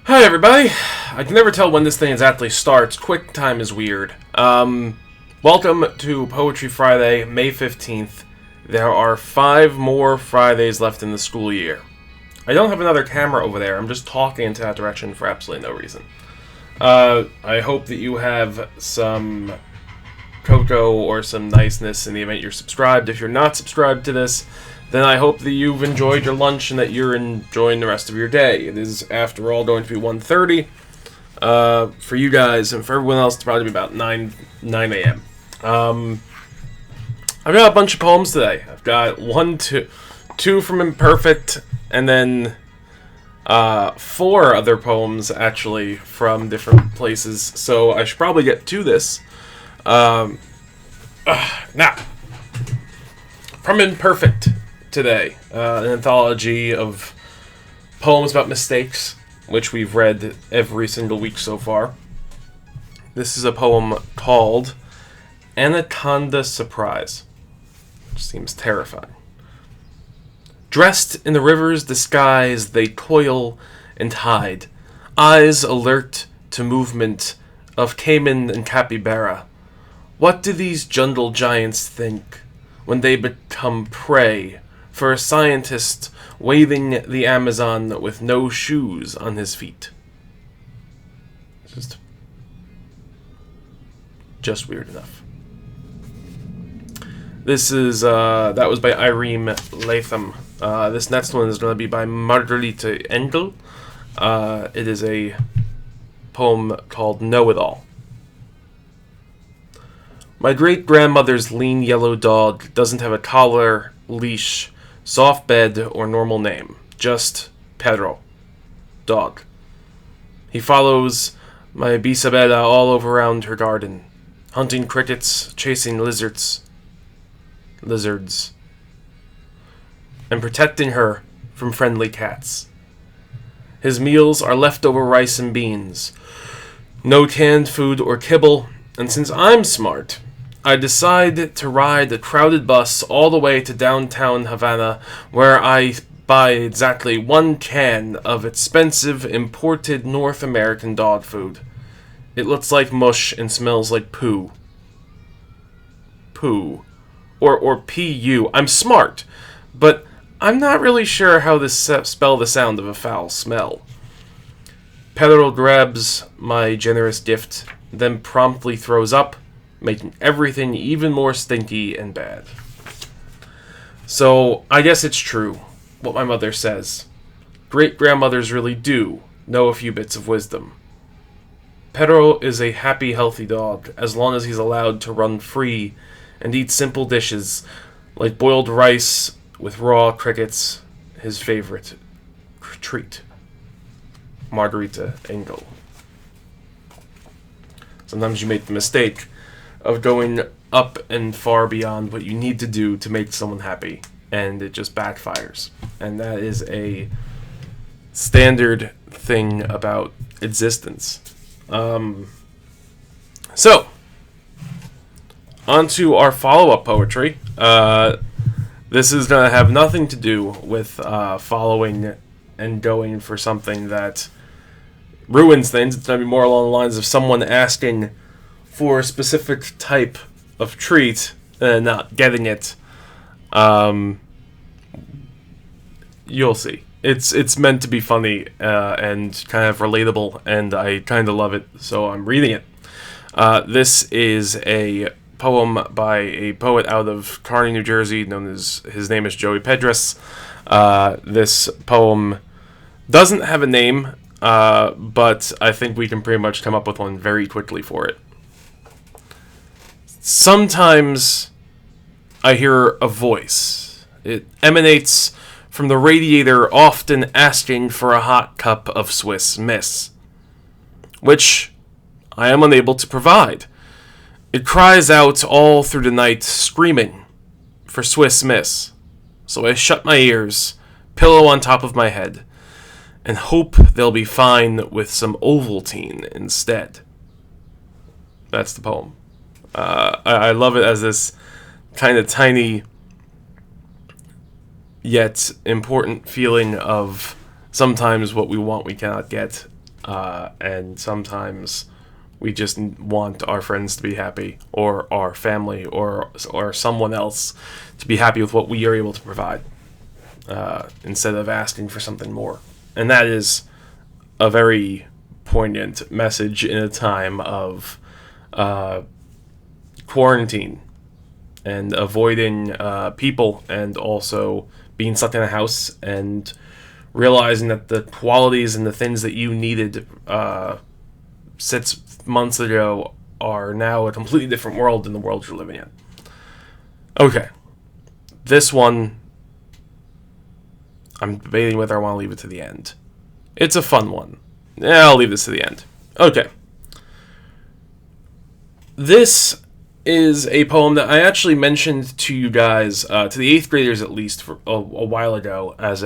Hi everybody! I can never tell when this thing exactly starts. Quick time is weird. Welcome to Poetry Friday, May 15th. There are 5 more Fridays left in the school year. I don't have another camera over there. I'm just talking into that direction for absolutely no reason. I hope that you have some cocoa or some niceness in the event you're subscribed. If you're not subscribed to this, then I hope that you've enjoyed your lunch and that you're enjoying the rest of your day. It is, after all, going to be 1:30 for you guys, and for everyone else, it's probably be about 9 a.m. I've got a bunch of poems today. I've got two from Imperfect, and then 4 other poems, actually, from different places, so I should probably get to this. Now, from Imperfect today, an anthology of poems about mistakes, which we've read every single week so far. This is a poem called Anaconda Surprise, which seems terrifying. Dressed in the river's disguise, they toil and hide, eyes alert to movement of caiman and capybara. What do these jungle giants think when they become prey for a scientist waving the Amazon with no shoes on his feet? Just weird enough. This is, that was by Irene Latham. This next one is going to be by Margarita Engle. It is a poem called Know-It-All. My great-grandmother's lean yellow dog doesn't have a collar, leash, soft bed, or normal name. Just Pedro. Dog. He follows my bisabella all over around her garden, hunting crickets, chasing lizards, and protecting her from friendly cats. His meals are leftover rice and beans, no canned food or kibble, and since I'm smart, I decide to ride the crowded bus all the way to downtown Havana, where I buy exactly 1 can of expensive imported North American dog food. It looks like mush and smells like poo. Poo. Or P-U. I'm smart, but I'm not really sure how to spell the sound of a foul smell. Pedro grabs my generous gift, then promptly throws up, making everything even more stinky and bad. So, I guess it's true, what my mother says. Great-grandmothers really do know a few bits of wisdom. Pedro is a happy, healthy dog, as long as he's allowed to run free and eat simple dishes, like boiled rice with raw crickets, his favorite treat. Margarita Engle. Sometimes you make the mistake of going up and far beyond what you need to do to make someone happy, and it just backfires. And that is a standard thing about existence. So, on to our follow-up poetry. This is going to have nothing to do with following and going for something that ruins things. It's going to be more along the lines of someone asking for a specific type of treat and not getting it. You'll see. It's meant to be funny and kind of relatable, and I kind of love it, so I'm reading it. This is a poem by a poet out of Kearney, New Jersey, his name is Joey Pedras. This poem doesn't have a name, but I think we can pretty much come up with one very quickly for it. Sometimes I hear a voice. It emanates from the radiator, often asking for a hot cup of Swiss Miss, which I am unable to provide. It cries out all through the night, screaming for Swiss Miss. So I shut my ears, pillow on top of my head, and hope they'll be fine with some Ovaltine instead. That's the poem. I love it as this kind of tiny yet important feeling of sometimes what we want we cannot get, and sometimes we just want our friends to be happy, or our family, or someone else to be happy with what we are able to provide, instead of asking for something more. And that is a very poignant message in a time of quarantine and avoiding people, and also being stuck in a house and realizing that the qualities and the things that you needed 6 months ago are now a completely different world than the world you're living in. Okay. This one, I'm debating whether I want to leave it to the end. It's a fun one. Yeah, I'll leave this to the end. Okay. This is a poem that I actually mentioned to you guys, to the 8th graders at least, for a while ago, as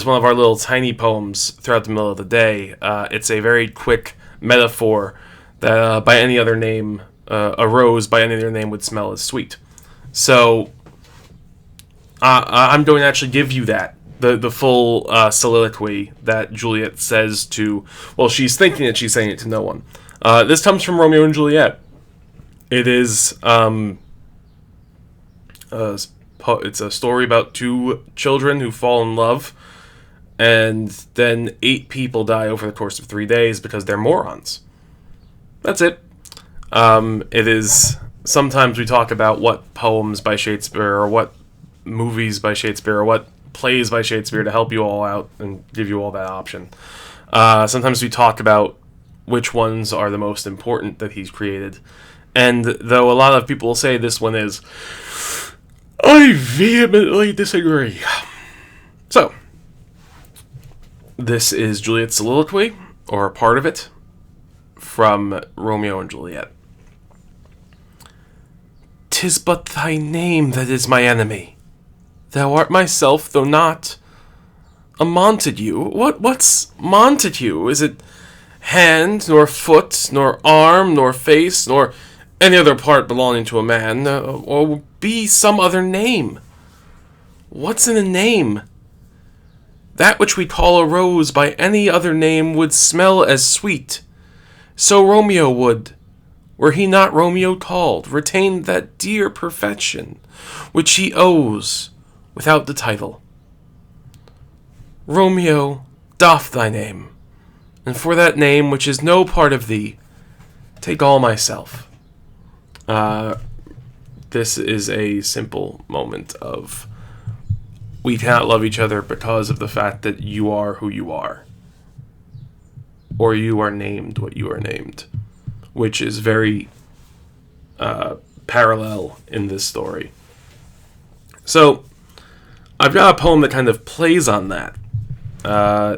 one of our little tiny poems throughout the middle of the day. It's a very quick metaphor that by any other name, a rose by any other name would smell as sweet. So I'm going to actually give you that, the full soliloquy that Juliet says to, well, she's thinking that she's saying it to no one. This comes from Romeo and Juliet. It is it's a story about 2 children who fall in love, and then 8 people die over the course of 3 days because they're morons. That's it. It is, sometimes we talk about what poems by Shakespeare, or what movies by Shakespeare, or what plays by Shakespeare, to help you all out and give you all that option. Sometimes we talk about which ones are the most important that he's created. And though a lot of people will say this one is, I vehemently disagree. So, this is Juliet's soliloquy, or a part of it, from Romeo and Juliet. "'Tis but thy name that is my enemy. Thou art myself, though not a Montague." What's Montague? Is it hand, nor foot, nor arm, nor face, nor any other part belonging to a man, or be some other name? What's in a name? That which we call a rose by any other name would smell as sweet. So Romeo would, were he not Romeo called, retain that dear perfection which he owes without the title. Romeo, doff thy name, and for that name which is no part of thee, take all myself. This is a simple moment of, we cannot love each other because of the fact that you are who you are, or you are named what you are named, which is very parallel in this story. So, I've got a poem that kind of plays on that.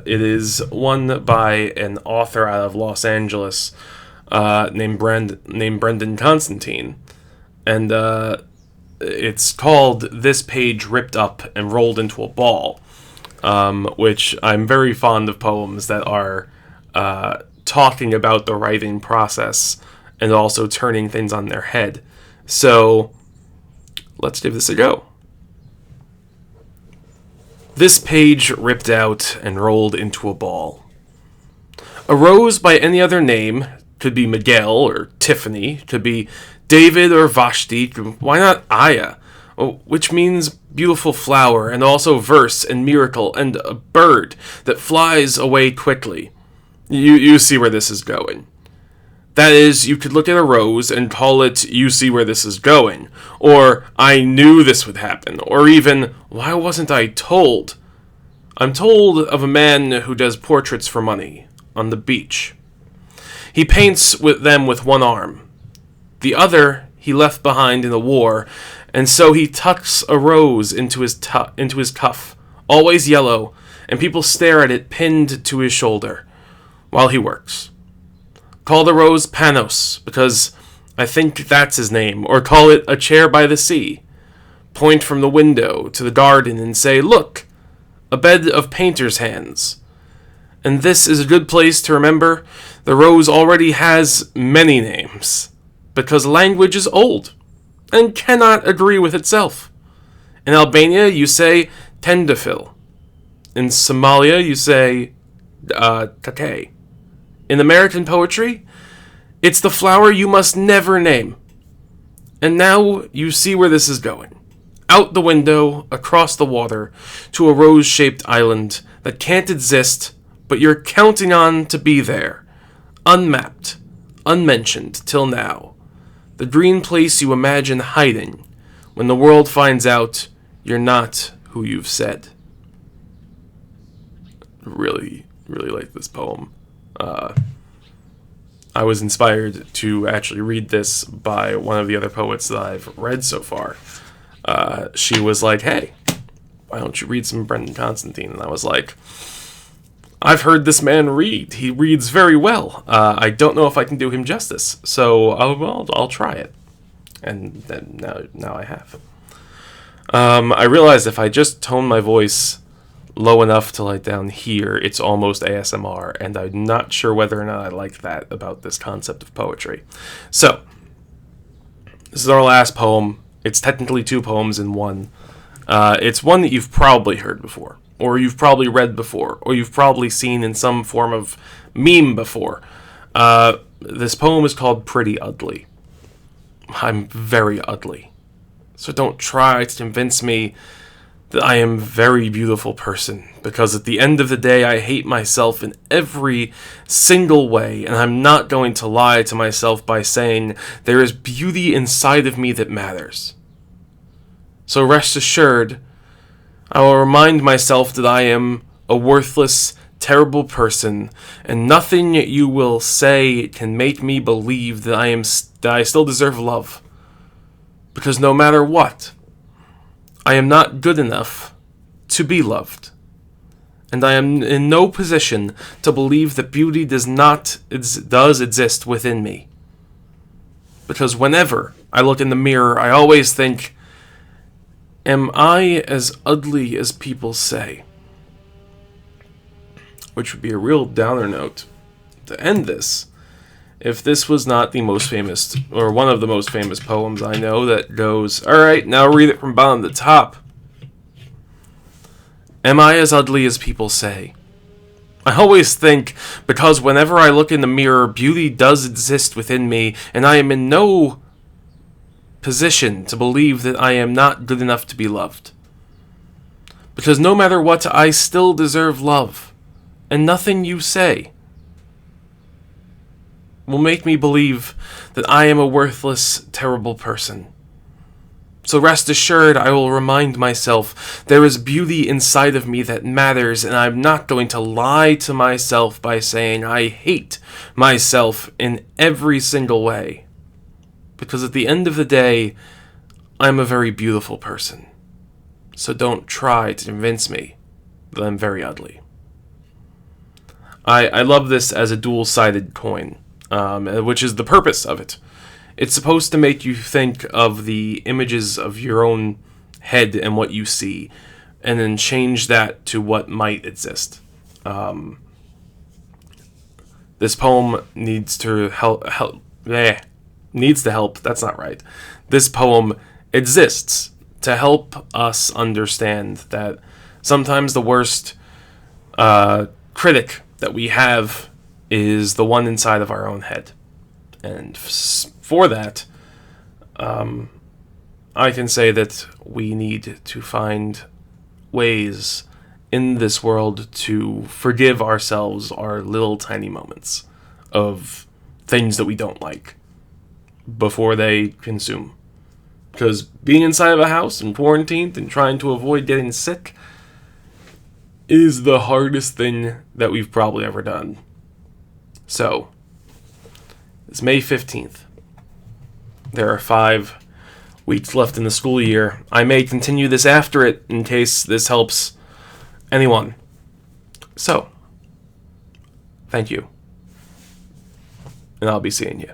It is one by an author out of Los Angeles named Brendan Constantine, and it's called "This Page Ripped Up and Rolled into a Ball," which I'm very fond of poems that are talking about the writing process and also turning things on their head. So let's give this a go. This page ripped out and rolled into a ball. A rose by any other name, could be Miguel or Tiffany, could be David or Vashti, why not Aya, which means beautiful flower, and also verse and miracle, and a bird that flies away quickly. You see where this is going. That is, you could look at a rose and call it, "You see where this is going," or "I knew this would happen," or even, "Why wasn't I told?" I'm told of a man who does portraits for money on the beach. He paints with them with one arm. The other he left behind in the war, and so he tucks a rose into his cuff, always yellow, and people stare at it pinned to his shoulder while he works. Call the rose Panos, because I think that's his name, or call it a chair by the sea. Point from the window to the garden and say, "Look, a bed of painter's hands." And this is a good place to remember the rose already has many names, because language is old and cannot agree with itself. In Albania, you say Tendafil. In Somalia, you say tate. In American poetry, it's the flower you must never name. And now you see where this is going. Out the window, across the water, to a rose-shaped island that can't exist, but you're counting on to be there. Unmapped, unmentioned, till now. The green place you imagine hiding, when the world finds out you're not who you've said. Really, really like this poem. I was inspired to actually read this by one of the other poets that I've read so far. She was like, hey, why don't you read some Brendan Constantine? And I was like, I've heard this man read. He reads very well. I don't know if I can do him justice, so I'll try it. And then now I have. I realized if I just tone my voice low enough to like down here, it's almost ASMR, and I'm not sure whether or not I like that about this concept of poetry. So, this is our last poem. It's technically two poems in one. It's one that you've probably heard before, or you've probably read before, or you've probably seen in some form of meme before. This poem is called Pretty Ugly. I'm very ugly. So don't try to convince me that I am a very beautiful person, because at the end of the day I hate myself in every single way, and I'm not going to lie to myself by saying there is beauty inside of me that matters. So rest assured, I will remind myself that I am a worthless, terrible person, and nothing you will say can make me believe that I still deserve love. Because no matter what, I am not good enough to be loved. And I am in no position to believe that beauty does exist within me. Because whenever I look in the mirror, I always think, am I as ugly as people say? Which would be a real downer note to end this, if this was not the most famous, or one of the most famous poems I know that goes, alright, now read it from bottom to top. Am I as ugly as people say? I always think, because whenever I look in the mirror, beauty does exist within me, and I am in no position to believe that I am not good enough to be loved. Because no matter what, I still deserve love, and nothing you say will make me believe that I am a worthless, terrible person. So rest assured, I will remind myself there is beauty inside of me that matters, and I'm not going to lie to myself by saying I hate myself in every single way. Because at the end of the day, I'm a very beautiful person. So don't try to convince me that I'm very ugly. I love this as a dual-sided coin. Which is the purpose of it. It's supposed to make you think of the images of your own head and what you see, and then change that to what might exist. This poem needs to help. Needs to help. That's not right. This poem exists to help us understand that sometimes the worst critic that we have is the one inside of our own head. And for that, I can say that we need to find ways in this world to forgive ourselves our little tiny moments of things that we don't like before they consume. Because being inside of a house and quarantined and trying to avoid getting sick is the hardest thing that we've probably ever done. So, it's May 15th. There are 5 weeks left in the school year. I may continue this after it in case this helps anyone. So, thank you. And I'll be seeing you.